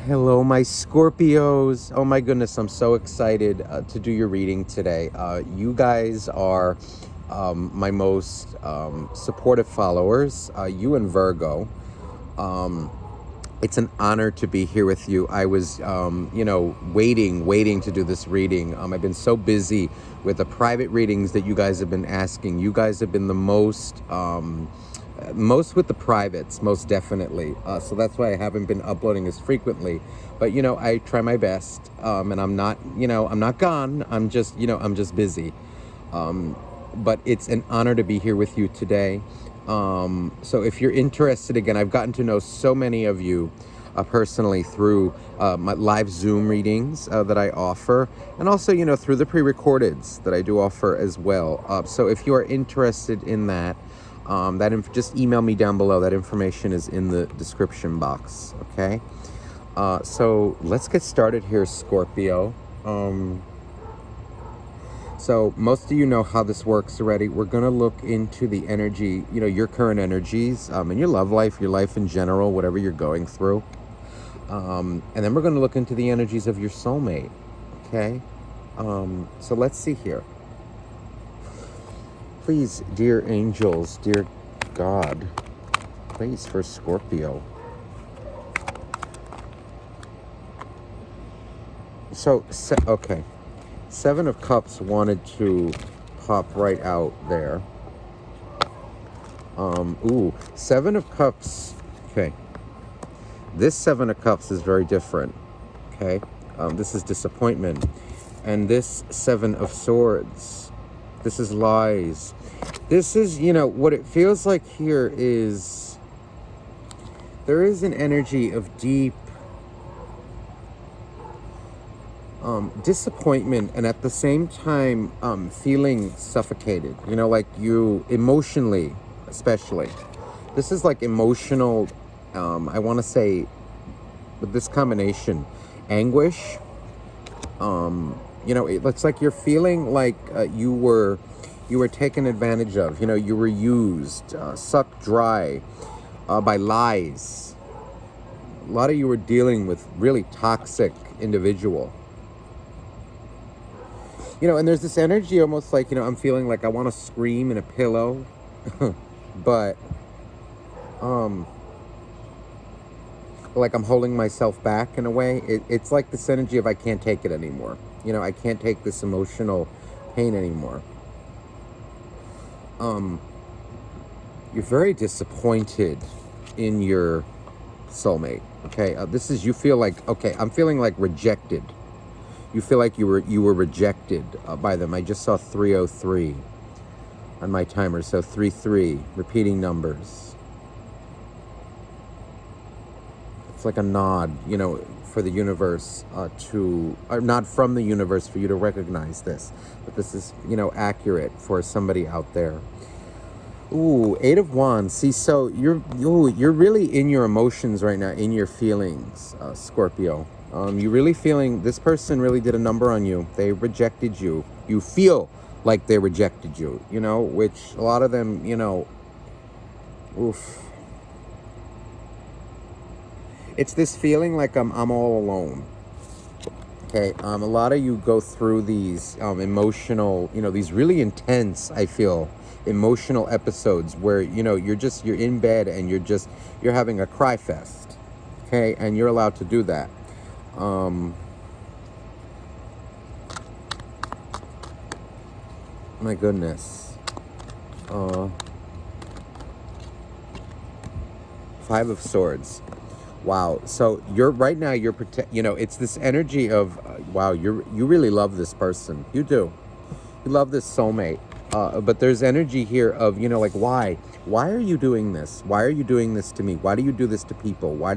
Hello, my Scorpios. Oh my goodness, I'm so excited to do your reading today. You guys are my most supportive followers, you and Virgo. Um, it's an honor to be here with you. I was, waiting to do this reading. I've been so busy with the private readings that you guys have been asking. You guys have been the most with the privates, most definitely. So that's why I haven't been uploading as frequently. But I try my best, and I'm not gone. I'm just busy. But it's an honor to be here with you today. So if you're interested, again, I've gotten to know so many of you personally through my live Zoom readings that I offer, and also, through the pre-recordeds that I do offer as well. So if you are interested in that, just email me down below. That information is in the description box, okay? So let's get started here, Scorpio. So most of you know how this works already. We're going to look into the energy, your current energies, and your love life, your life in general, whatever you're going through. And then we're going to look into the energies of your soulmate, okay? So let's see here. Please, dear angels, dear God, please, for Scorpio. So, okay. Seven of Cups wanted to pop right out there. Seven of Cups. Okay. This Seven of Cups is very different. Okay. This is disappointment. And this Seven of Swords, this is lies. This is, what it feels like here is there is an energy of deep disappointment, and at the same time feeling suffocated, like you emotionally, especially. This is like emotional, I want to say, with this combination, anguish. It looks like you're feeling like you were taken advantage of. You were used, sucked dry by lies. A lot of you were dealing with really toxic individual. And there's this energy almost like, I'm feeling like I want to scream in a pillow, but, like I'm holding myself back in a way. It's like this energy of I can't take it anymore. I can't take this emotional pain anymore. You're very disappointed in your soulmate, okay? This is, you feel like, okay, I'm feeling like rejected. You feel like you were rejected by them. I just saw 303 on my timer, so 33, repeating numbers. It's like a nod, for the universe or not from the universe for you to recognize this. But this is, accurate for somebody out there. Ooh, Eight of Wands. See, so you're really in your emotions right now, in your feelings, Scorpio. You're really feeling, this person really did a number on you. They rejected you. You feel like they rejected you, which a lot of them, oof. It's this feeling like I'm all alone. Okay, a lot of you go through these emotional, these really intense, I feel, emotional episodes where, you're in bed and you're having a cry fest. Okay, and you're allowed to do that. My goodness. Five of Swords. Wow. So you're right now, it's this energy of, wow, you really love this person. You do. You love this soulmate. But there's energy here of, like, why? Why are you doing this? Why are you doing this to me? Why do you do this to people? Why?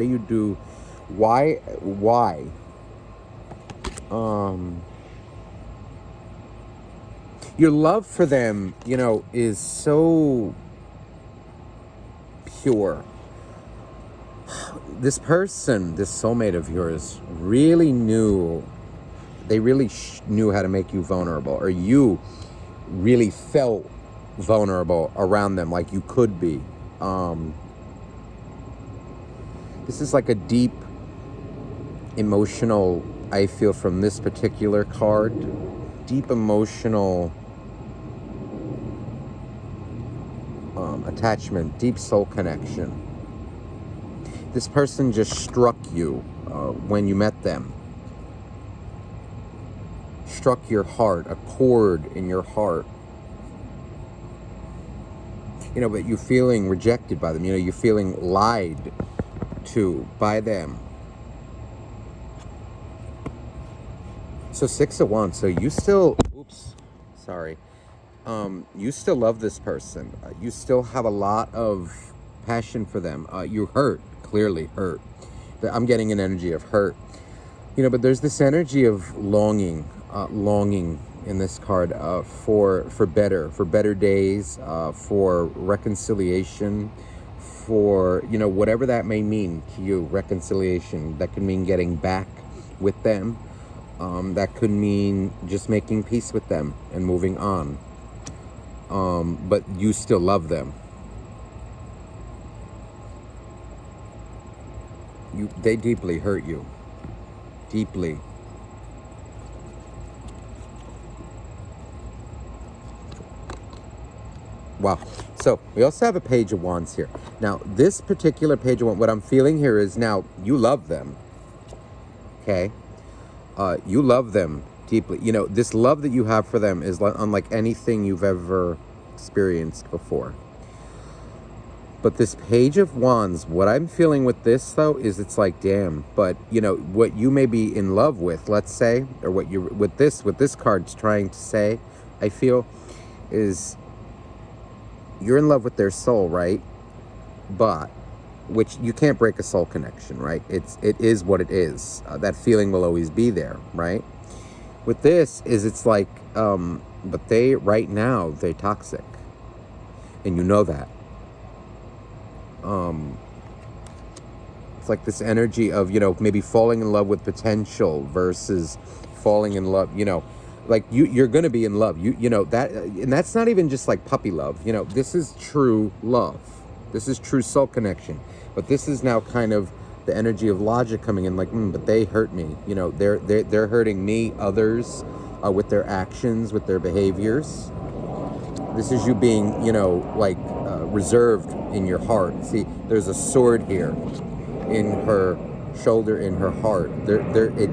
Your love for them, is so pure. This person, this soulmate of yours, really knew, they really knew how to make you vulnerable, or you really felt vulnerable around them, like you could be. This is like a deep emotional, I feel, from this particular card. Deep emotional attachment, deep soul connection. This person just struck you when you met them. Struck your heart, a chord in your heart. You know, but you're feeling rejected by them. You know, you're feeling lied to by them. So 6 of Wands. So you still, you still love this person. You still have a lot of passion for them. You hurt, clearly hurt. I'm getting an energy of hurt. You know, but there's this energy of longing in this card for better days, for reconciliation, for, you know, whatever that may mean to you. Reconciliation, that could mean getting back with them. That could mean just making peace with them and moving on. But you still love them. They deeply hurt you. Deeply. Wow. So we also have a Page of Wands here. Now, this particular Page of Wands, what I'm feeling here is now you love them. Okay? You love them deeply. You know, this love that you have for them is unlike anything you've ever experienced before. But this Page of Wands, what I'm feeling with this, though, is it's like, damn. But, you know, what you may be in love with, let's say, or what you're, what this card's trying to say, I feel, is you're in love with their soul, right? But, which you can't break a soul connection, right? It is what it is. That feeling will always be there, right? With this, it's like, but they, right now, they're toxic. And you know that. It's like this energy of, you know, maybe falling in love with potential versus falling in love, you know, like you're going to be in love, you know that, and that's not even just like puppy love, you know, this is true love. This is true soul connection. But this is now kind of the energy of logic coming in, like, but they hurt me, you know, they're hurting me, others, with their actions, with their behaviors. This is you being, you know, like, reserved in your heart. See, there's a sword here in her shoulder, in her heart.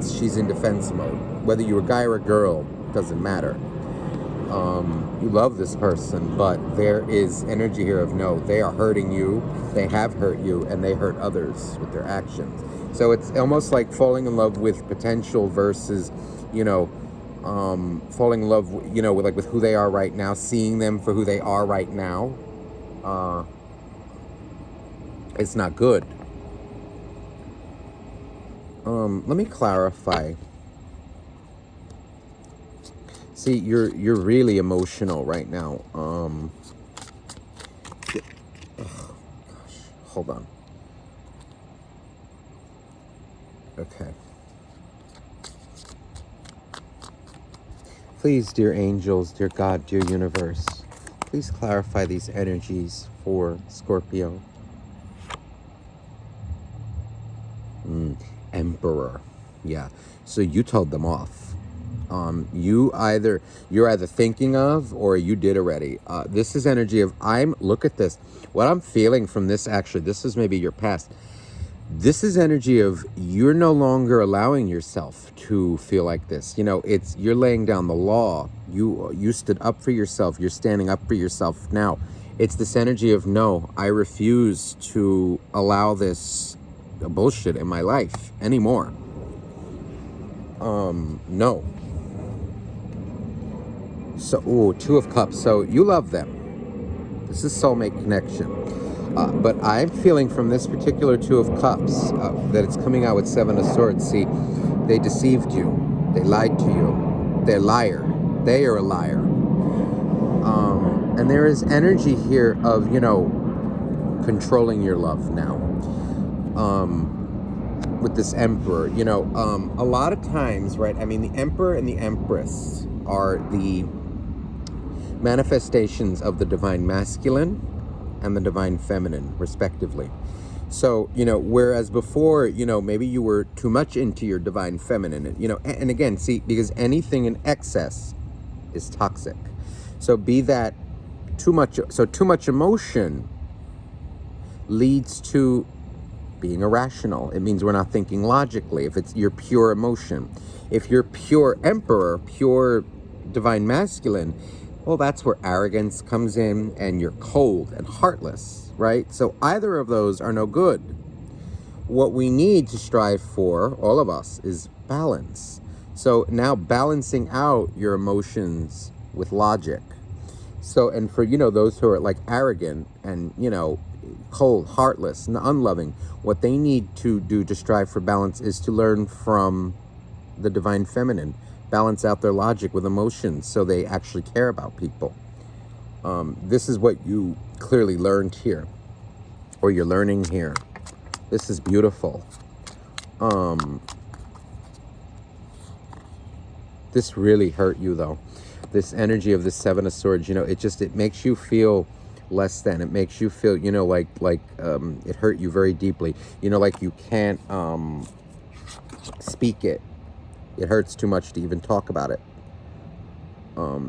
She's in defense mode. Whether you're a guy or a girl, doesn't matter. You love this person, but there is energy here of, no, they are hurting you, they have hurt you, and they hurt others with their actions. So it's almost like falling in love with potential versus, you know, falling in love, you know, with who they are right now, seeing them for who they are right now. It's not good. Let me clarify. See, you're really emotional right now. Oh, gosh, hold on. Okay. Please, dear angels, dear God, dear universe, please clarify these energies for Scorpio. Emperor. Yeah. So you told them off. You're either thinking of, or you did already. This is energy of, look at this. What I'm feeling from this, actually, this is maybe your past. This is energy of, you're no longer allowing yourself to feel like this. You know, you're laying down the law. You stood up for yourself. You're standing up for yourself now. It's this energy of, no, I refuse to allow this bullshit in my life anymore. No. So, Two of Cups. So you love them. This is soulmate connection. But I'm feeling from this particular Two of Cups that it's coming out with Seven of Swords. See, they deceived you. They lied to you. They're a liar. They are a liar. And there is energy here of, you know, controlling your love now. With this Emperor, you know, a lot of times, right? I mean, the Emperor and the Empress are the manifestations of the divine masculine and the divine feminine, respectively. So, whereas before, maybe you were too much into your divine feminine, and again, see, because anything in excess is toxic. So be that too much emotion leads to being irrational. It means we're not thinking logically. If it's your pure emotion, if you're pure emperor, pure divine masculine, well, that's where arrogance comes in, and you're cold and heartless, right? So either of those are no good. What we need to strive for, all of us, is balance. So now balancing out your emotions with logic. So, and for, those who are like arrogant and, cold, heartless, and unloving, what they need to do to strive for balance is to learn from the divine feminine, balance out their logic with emotions so they actually care about people. This is what you clearly learned here, or you're learning here. This is beautiful. This really hurt you, though. This energy of the Seven of Swords, it makes you feel less than. It makes you feel, like it hurt you very deeply. Like you can't speak it. It hurts too much to even talk about it.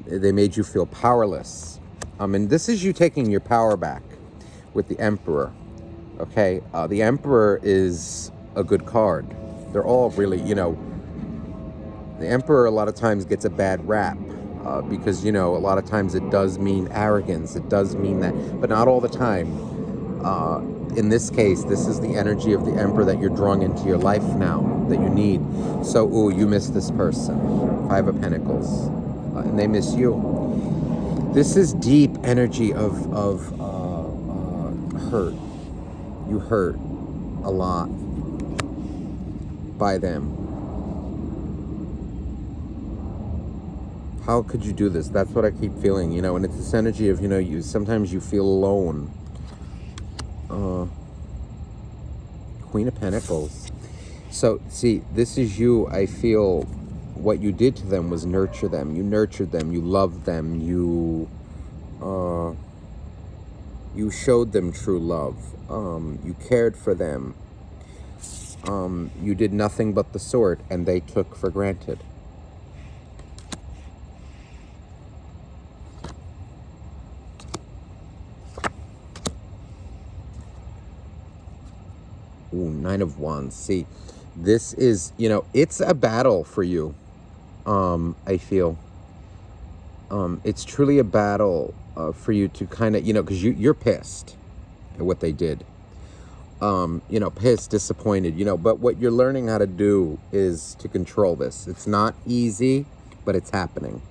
They made you feel powerless. And this is you taking your power back with the Emperor. Okay, the Emperor is a good card. They're all really, the Emperor a lot of times gets a bad rap because, a lot of times it does mean arrogance. It does mean that, but not all the time. In this case, this is the energy of the Emperor that you're drawing into your life now, that you need. So, you miss this person. Five of Pentacles. And they miss you. This is deep energy of hurt. You hurt a lot by them. How could you do this? That's what I keep feeling, and it's this energy of, sometimes you feel alone. Queen of Pentacles. So, see, this is you. I feel what you did to them was nurture them. You nurtured them. You loved them. You showed them true love. You cared for them. You did nothing but the sword, and they took for granted. Ooh, Nine of Wands. See, this is, it's a battle for you. I feel. It's truly a battle for you to kind of, because you're pissed at what they did. Pissed, disappointed, but what you're learning how to do is to control this. It's not easy, but it's happening.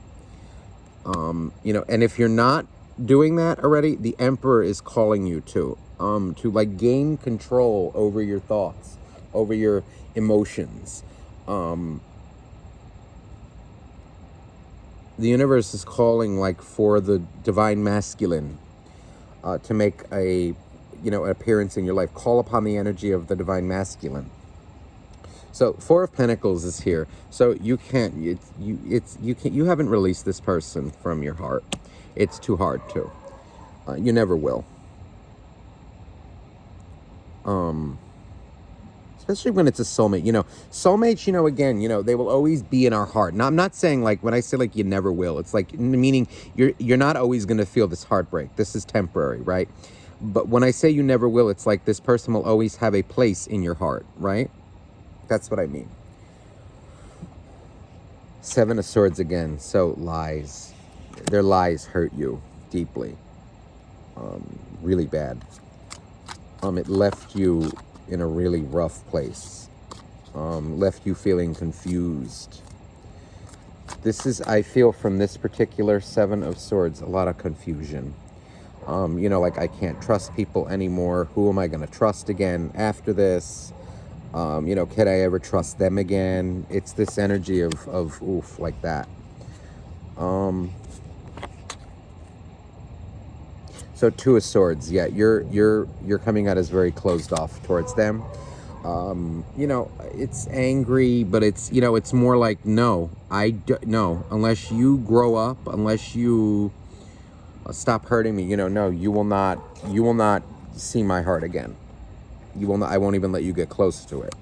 And if you're not doing that already, the Emperor is calling you to like gain control over your thoughts, over your emotions. The universe is calling like for the divine masculine to make a an appearance in your life. Call upon the energy of the divine masculine. So Four of Pentacles is here. So you haven't released this person from your heart. It's too hard to. You never will. Especially when it's a soulmate. Soulmates, again, they will always be in our heart. Now, I'm not saying like when I say like you never will, it's like meaning you're not always going to feel this heartbreak. This is temporary, right? But when I say you never will, it's like this person will always have a place in your heart, right? That's what I mean. Seven of Swords again. So lies. Their lies hurt you deeply. Really bad. It left you in a really rough place. Left you feeling confused. This is, I feel, from this particular Seven of Swords, a lot of confusion. Like I can't trust people anymore. Who am I going to trust again after this? Can I ever trust them again? It's this energy of oof, like that. So Two of Swords, yeah, you're coming out as very closed off towards them. It's angry, but it's, it's more like, no, no, unless you grow up, unless you stop hurting me, no, you will not see my heart again. You will not, I won't even let you get close to it.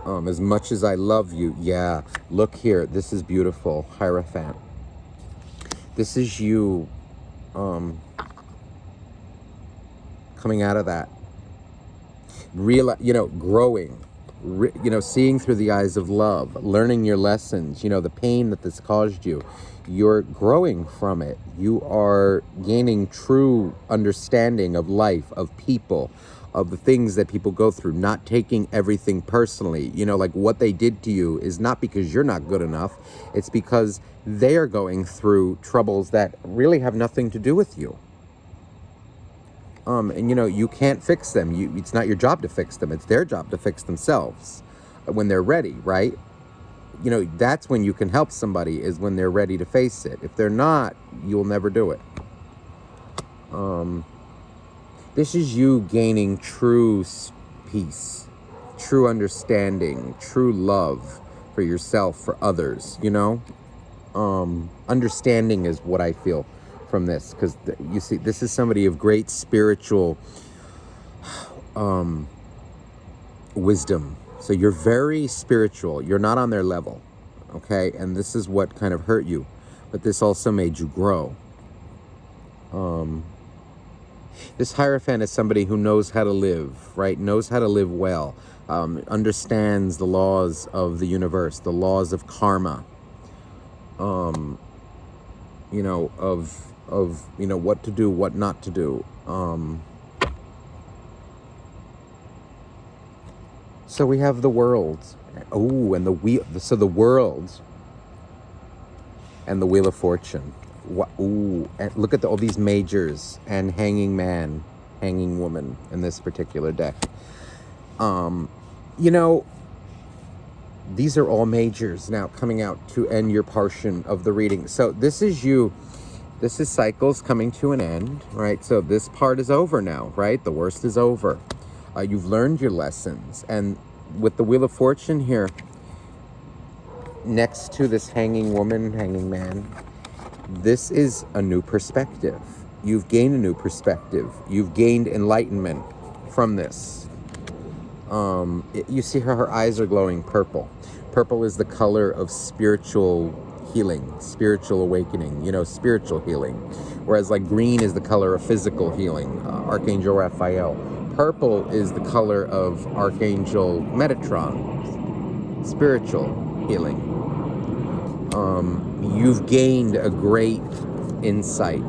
As much as I love you, yeah. Look here, this is beautiful, Hierophant. This is you coming out of that. Growing. Seeing through the eyes of love, learning your lessons, the pain that this caused you. You're growing from it. You are gaining true understanding of life, of people, of the things that people go through, not taking everything personally. Like what they did to you is not because you're not good enough. It's because they are going through troubles that really have nothing to do with you. And you can't fix them. It's not your job to fix them. It's their job to fix themselves when they're ready, right? That's when you can help somebody, is when they're ready to face it. If they're not, you'll never do it. This is you gaining true peace, true understanding, true love for yourself, for others, Understanding is what I feel from this, because you see, this is somebody of great spiritual wisdom. So you're very spiritual. You're not on their level, okay? And this is what kind of hurt you, but this also made you grow. This Hierophant is somebody who knows how to live, right? Knows how to live well, understands the laws of the universe, the laws of karma, of what to do, what not to do. So we have the world. Oh, and the wheel. So the world and the Wheel of Fortune. Ooh, and look at all these majors and Hanging Man, Hanging Woman in this particular deck. These are all majors now coming out to end your portion of the reading. So this is you. This is cycles coming to an end, right? So this part is over now, right? The worst is over. You've learned your lessons. And with the Wheel of Fortune here, next to this Hanging Woman, Hanging Man, this is a new perspective. You've gained a new perspective. You've gained enlightenment from this. You see her eyes are glowing purple. Purple is the color of spiritual healing, spiritual awakening, spiritual healing. Whereas like green is the color of physical healing, Archangel Raphael. Purple is the color of Archangel Metatron, spiritual healing. You've gained a great insight,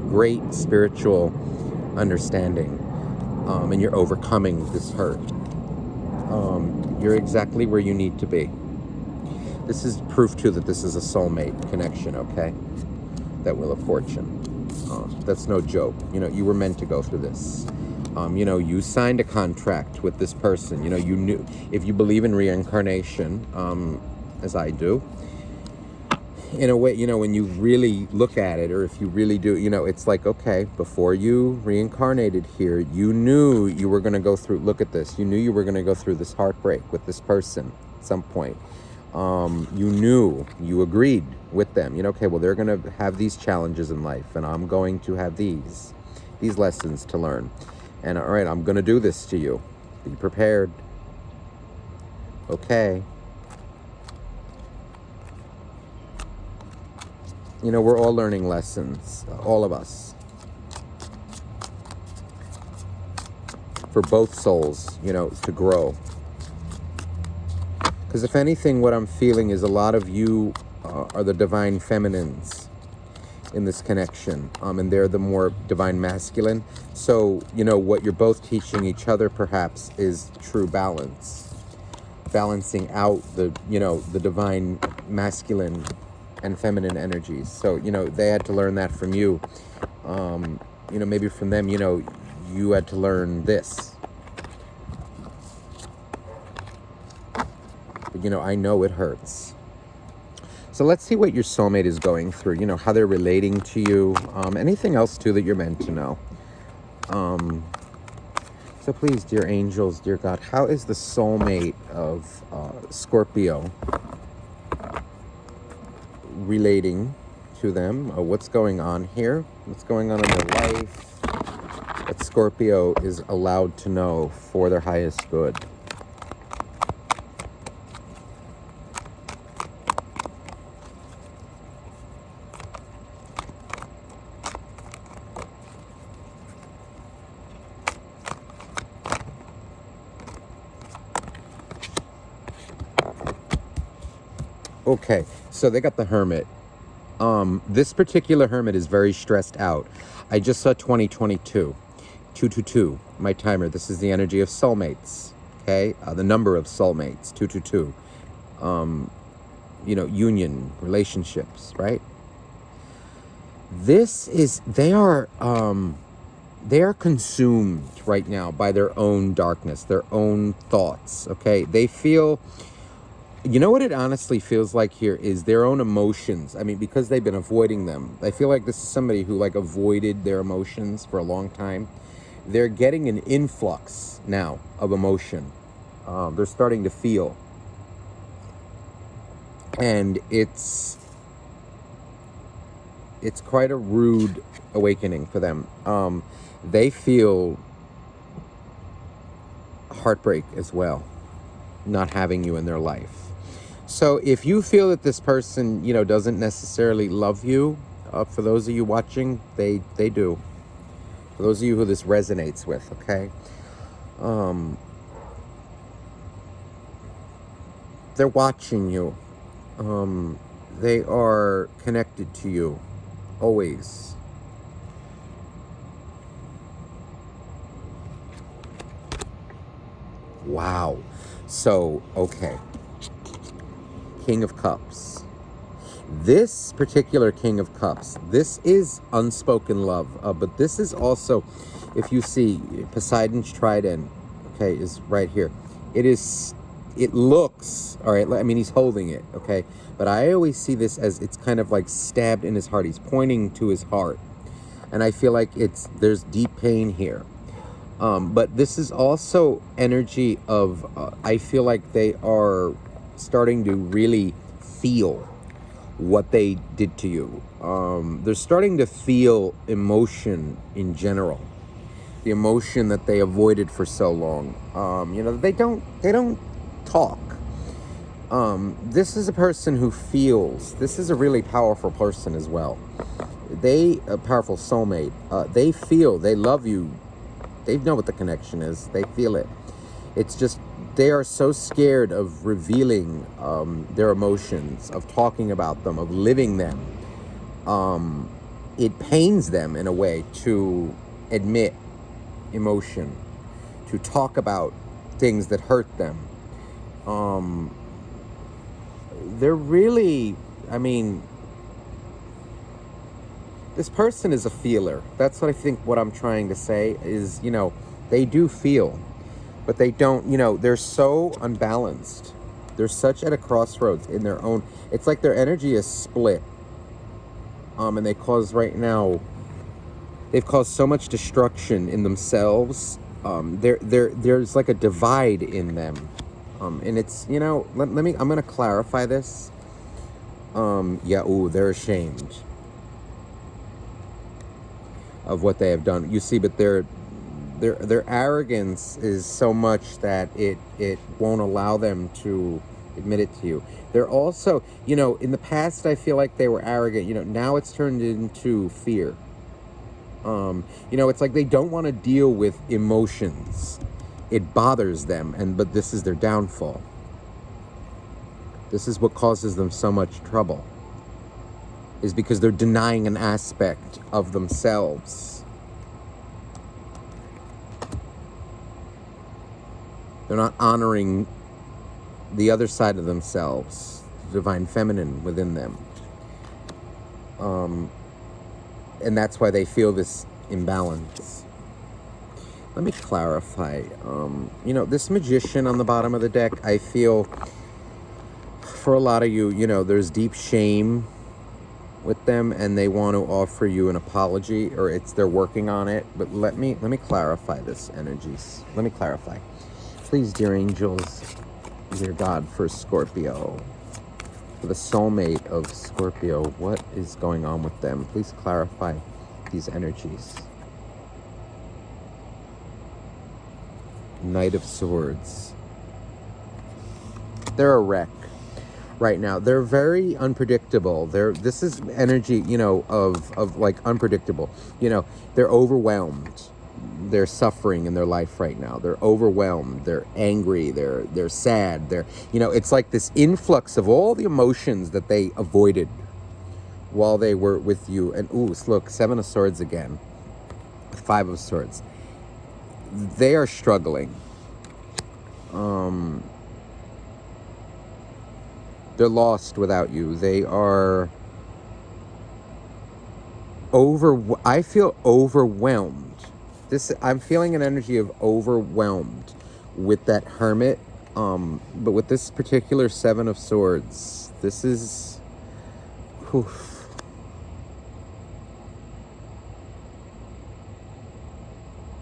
great spiritual understanding, and you're overcoming this hurt. You're exactly where you need to be. This is proof too that this is a soulmate connection, okay? That Wheel of Fortune. That's no joke. You were meant to go through this. You signed a contract with this person. You knew, if you believe in reincarnation, as I do, in a way, when you really look at it, or if you really do, it's like, okay, before you reincarnated here, you knew you were going to go through, look at this, you knew you were going to go through this heartbreak with this person at some point. You agreed with them, okay, well, they're going to have these challenges in life, and I'm going to have these lessons to learn. And all right, I'm going to do this to you. Be prepared. Okay. We're all learning lessons, all of us. For both souls, to grow. Because if anything, what I'm feeling is a lot of you are the divine feminines in this connection, and they're the more divine masculine. So, what you're both teaching each other perhaps is true balance. Balancing out the divine masculine and feminine energies. So, they had to learn that from you. Maybe from them, you had to learn this. But, I know it hurts. So let's see what your soulmate is going through, how they're relating to you. Anything else, too, that you're meant to know. So please, dear angels, dear God, how is the soulmate of Scorpio relating to them? What's going on here? What's going on in their life? Scorpio is allowed to know for their highest good. Okay, so they got the Hermit. This particular Hermit is very stressed out. I just saw 2022, 222, my timer. This is the energy of soulmates, okay? The number of soulmates, 222. Union, relationships, right? They are consumed right now by their own darkness, their own thoughts, okay? They feel... You know what it honestly feels like here is their own emotions. I mean, because they've been avoiding them. I feel like this is somebody who avoided their emotions for a long time. They're getting an influx now of emotion. They're starting to feel. And it's quite a rude awakening for them. They feel heartbreak as well, not having you in their life. So if you feel that this person, doesn't necessarily love you, for those of you watching, they do. For those of you who this resonates with, okay? They're watching you. They are connected to you, always. Wow. So, okay. King of Cups. This particular King of Cups, this is unspoken love, but this is also, if you see Poseidon's trident, okay, is right here. It looks, all right, I mean, he's holding it, okay, but I always see this as it's kind of stabbed in his heart. He's pointing to his heart, and I feel like there's deep pain here. But this is also energy of, I feel like they are starting to really feel what they did to you. They're starting to feel emotion in general, the emotion that they avoided for so long. They don't talk. This is a person who feels. This is a really powerful person as well. A powerful soulmate. They feel, they love you. They know what the connection is. They feel it. It's just they are so scared of revealing their emotions, of talking about them, of living them. It pains them in a way to admit emotion, to talk about things that hurt them. They're really, this person is a feeler. That's what I think what I'm trying to say is, they do feel. But they don't, they're so unbalanced. They're such at a crossroads in their own. It's like their energy is split. And they've caused so much destruction in themselves. There's like a divide in them. And it's, I'm going to clarify this. They're ashamed of what they have done. You see, but their arrogance is so much that it won't allow them to admit it to you. They're also, in the past, I feel like they were arrogant. Now it's turned into fear. It's like they don't want to deal with emotions. It bothers them, but this is their downfall. This is what causes them so much trouble, is because they're denying an aspect of themselves. They're not honoring the other side of themselves, the divine feminine within them. And that's why they feel this imbalance. Let me clarify. This Magician on the bottom of the deck, I feel for a lot of you, there's deep shame with them, and they want to offer you an apology, or they're working on it. But let me clarify this energies. Let me clarify. Please, dear angels, dear God, for Scorpio, for the soulmate of Scorpio, what is going on with them? Please clarify these energies. Knight of Swords. They're a wreck right now. They're very unpredictable. This is energy, of like unpredictable. They're overwhelmed. They're suffering in their life right now. They're overwhelmed. They're angry. They're sad. It's like this influx of all the emotions that they avoided while they were with you. And look, 7 of Swords again. 5 of Swords. They are struggling. They're lost without you. They are I feel overwhelmed. I'm feeling an energy of overwhelmed with that Hermit. But with this particular 7 of Swords, this is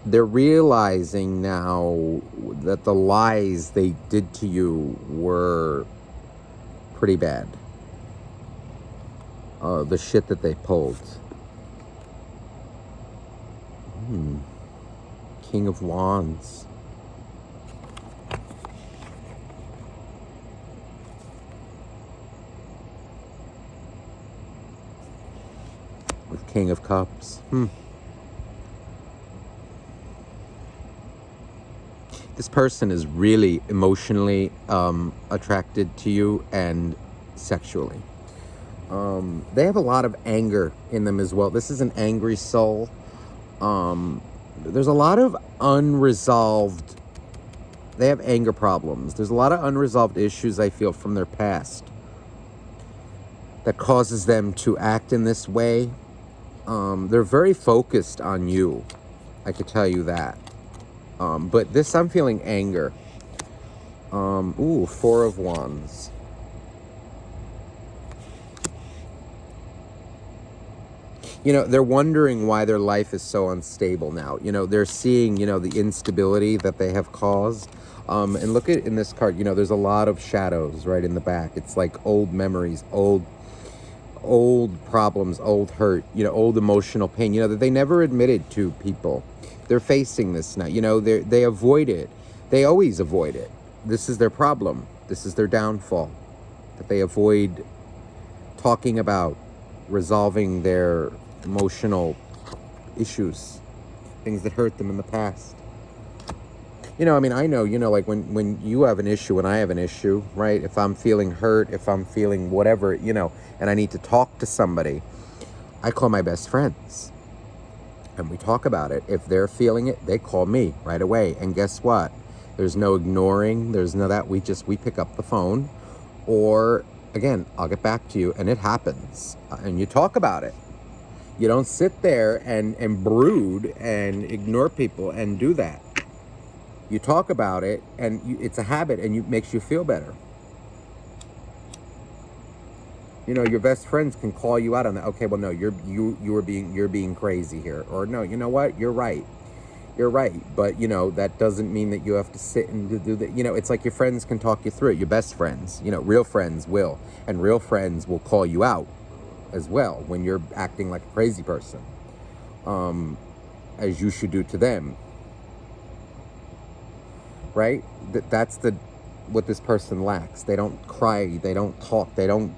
they're realizing now that the lies they did to you were pretty bad. The shit that they pulled. King of Wands. With King of Cups. This person is really emotionally attracted to you and sexually. They have a lot of anger in them as well. This is an angry soul. There's a lot of unresolved. They have anger problems. There's a lot of unresolved issues, I feel, from their past that causes them to act in this way. They're very focused on you. I could tell you that. But this, I'm feeling anger. 4 of Wands. They're wondering why their life is so unstable now. They're seeing, the instability that they have caused. And look at in this card, there's a lot of shadows right in the back. It's like old memories, old problems, old hurt, old emotional pain, that they never admitted to people. They're facing this now. They avoid it. They always avoid it. This is their problem. This is their downfall. That they avoid talking about, resolving their emotional issues, things that hurt them in the past. I know, like when you have an issue, when I have an issue, right? If I'm feeling hurt, if I'm feeling whatever, and I need to talk to somebody, I call my best friends. And we talk about it. If they're feeling it, they call me right away. And guess what? There's no ignoring. There's no that. We pick up the phone. Or, again, I'll get back to you. And it happens. And you talk about it. You don't sit there and brood and ignore people and do that. You talk about it, and it's a habit, and it makes you feel better. Your best friends can call you out on that. Okay, well, no, you're being crazy here. Or no, you know what? You're right. But, that doesn't mean that you have to sit and do that. It's like your friends can talk you through it. Your best friends, real friends will. And real friends will call you out as well when you're acting like a crazy person. As you should do to them. Right? That's what this person lacks. They don't cry. They don't talk. They don't...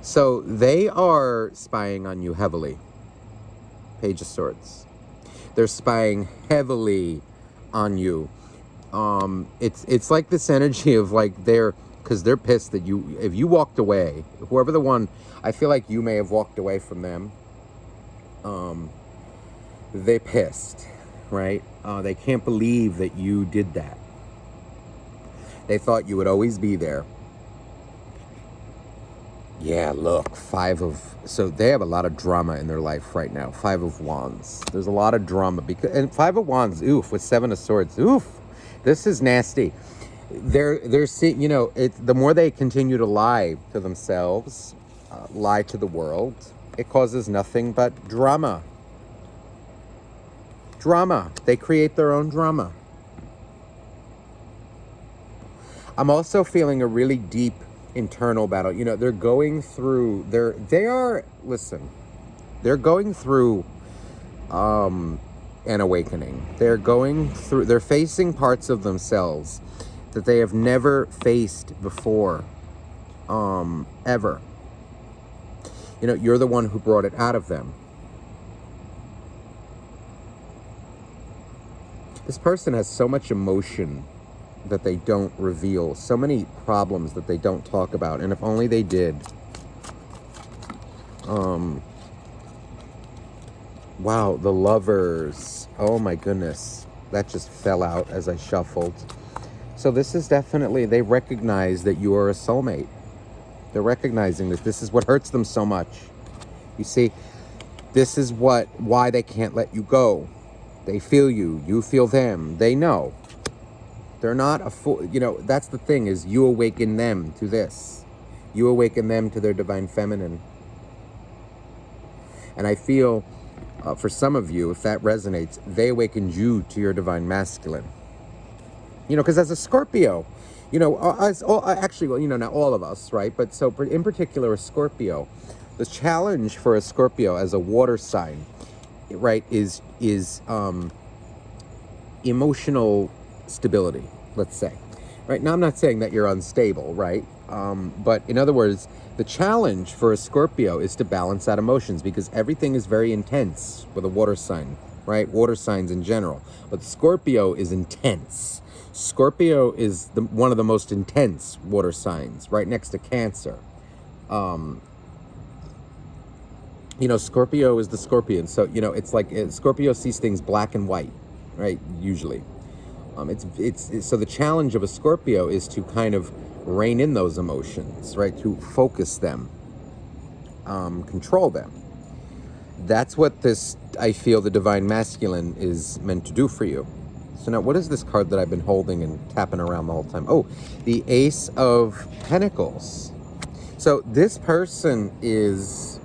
So they are spying on you heavily. Page of Swords. They're spying heavily on you. It's like this energy of like because they're pissed that if you walked away, whoever the one, I feel like you may have walked away from them. They pissed, right? They can't believe that you did that. They thought you would always be there. Yeah, look, so they have a lot of drama in their life right now. 5 of Wands. There's a lot of drama and 5 of Wands, with 7 of Swords, this is nasty. They're seeing, the more they continue to lie to themselves, lie to the world, it causes nothing but drama. Drama. They create their own drama. I'm also feeling a really deep internal battle. They're going through they're going through an awakening. They're facing parts of themselves that they have never faced before, ever. You know, you're the one who brought it out of them. This person has so much emotion that they don't reveal, so many problems that they don't talk about, and if only they did. Wow, the Lovers. Oh my goodness. That just fell out as I shuffled. So this is definitely, they recognize that you are a soulmate. They're recognizing that this is what hurts them so much. You see, this is why they can't let you go. They feel you, you feel them. They know. They're not a fool. You know, that's the thing, is you awaken them to this. You awaken them to their divine feminine. And I feel, for some of you, if that resonates, they awakened you to your divine masculine. You know, because as a Scorpio, you know, actually, well, you know, not all of us, right? But so in particular, a Scorpio, the challenge for a Scorpio as a water sign, right, is emotional stability, let's say. Right now, I'm not saying that you're unstable, right? But in other words, the challenge for a Scorpio is to balance out emotions, because everything is very intense with a water sign, right? Water signs in general. But Scorpio is intense. Scorpio is one of the most intense water signs, right next to Cancer. You know, Scorpio is the scorpion. So, you know, it's like Scorpio sees things black and white, right? Usually. So the challenge of a Scorpio is to kind of rein in those emotions, right? To focus them, control them. That's what this, I feel, the divine masculine is meant to do for you. So now, what is this card that I've been holding and tapping around the whole time? Oh, the Ace of Pentacles. So this person is,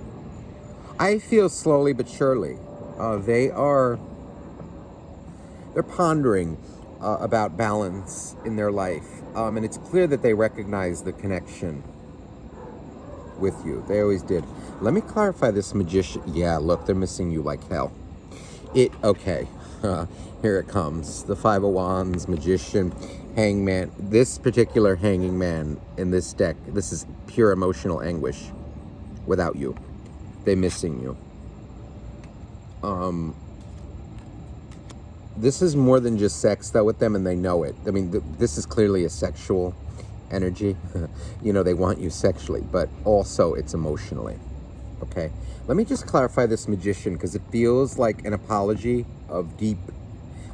I feel slowly but surely, they're pondering about balance in their life. And it's clear that they recognize the connection with you. They always did. Let me clarify this Magician. Yeah, look, they're missing you like hell. Okay. Here it comes. The Five of Wands, Magician, Hangman. This particular Hanging Man in this deck, this is pure emotional anguish without you. They're missing you. This is more than just sex, though, with them, and they know it. I mean, this is clearly a sexual energy. You know, they want you sexually, but also it's emotionally. Okay? Let me just clarify this Magician, because it feels like an apology of deep,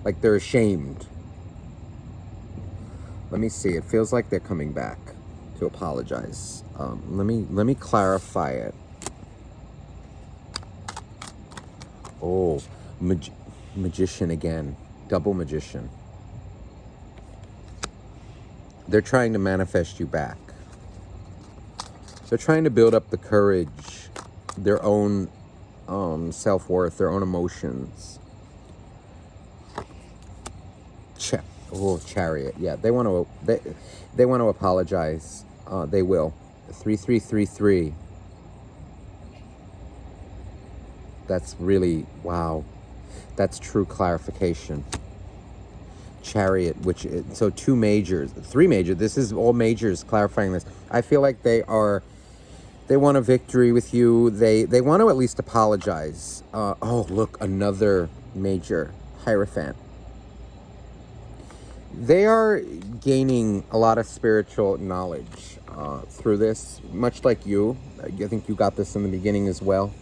like they're ashamed. Let me see. It feels like they're coming back to apologize. Let me clarify it. Oh, Magician again. Double Magician. They're trying to manifest you back. They're trying to build up the courage, their own self-worth, their own emotions. Chariot. Yeah, they want to apologize. They will. 3333. That's really, wow. That's true clarification. Chariot, so two majors, three major. This is all majors clarifying this. I feel like they want a victory with you. They want to at least apologize. Oh, look, another major, Hierophant. They are gaining a lot of spiritual knowledge through this, much like you. I think you got this in the beginning as well.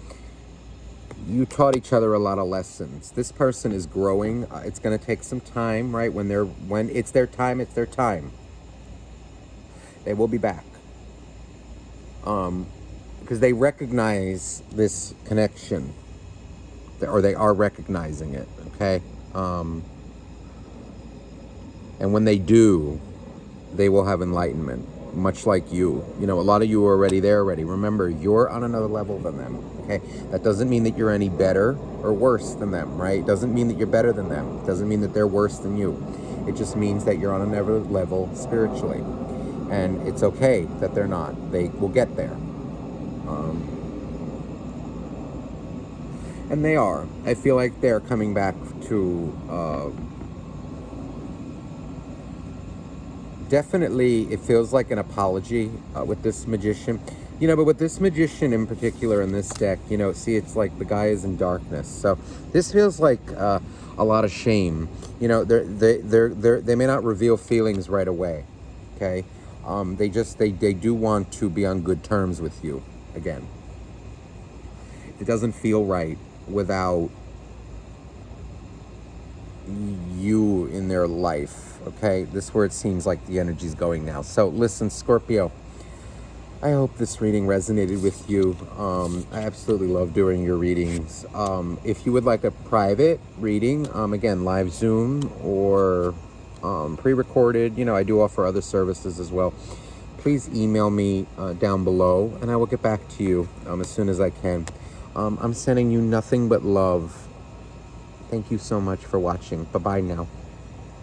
You taught each other a lot of lessons. This person is growing. It's going to take some time, right? When it's their time, it's their time. They will be back. Because they recognize this connection. Or they are recognizing it, okay? And when they do, they will have enlightenment, much like you. You know, a lot of you are already there already. Remember, you're on another level than them, okay? That doesn't mean that you're any better or worse than them, right? It doesn't mean that you're better than them. It doesn't mean that they're worse than you. It just means that you're on another level spiritually. And it's okay that they're not. They will get there. And they are. I feel like they're coming back to definitely, it feels like an apology with this magician. You know, but with this magician in particular in this deck, you know, see, it's like the guy is in darkness. So this feels like a lot of shame. You know, they may not reveal feelings right away. Okay, they do want to be on good terms with you again. It doesn't feel right without you in their life. Okay, this is where it seems like the energy's going now. So listen, Scorpio, I hope this reading resonated with you. I absolutely love doing your readings. If you would like a private reading, again, live Zoom or pre-recorded, you know, I do offer other services as well. Please email me down below, and I will get back to you as soon as I can. I'm sending you nothing but love. Thank you so much for watching. Bye-bye now.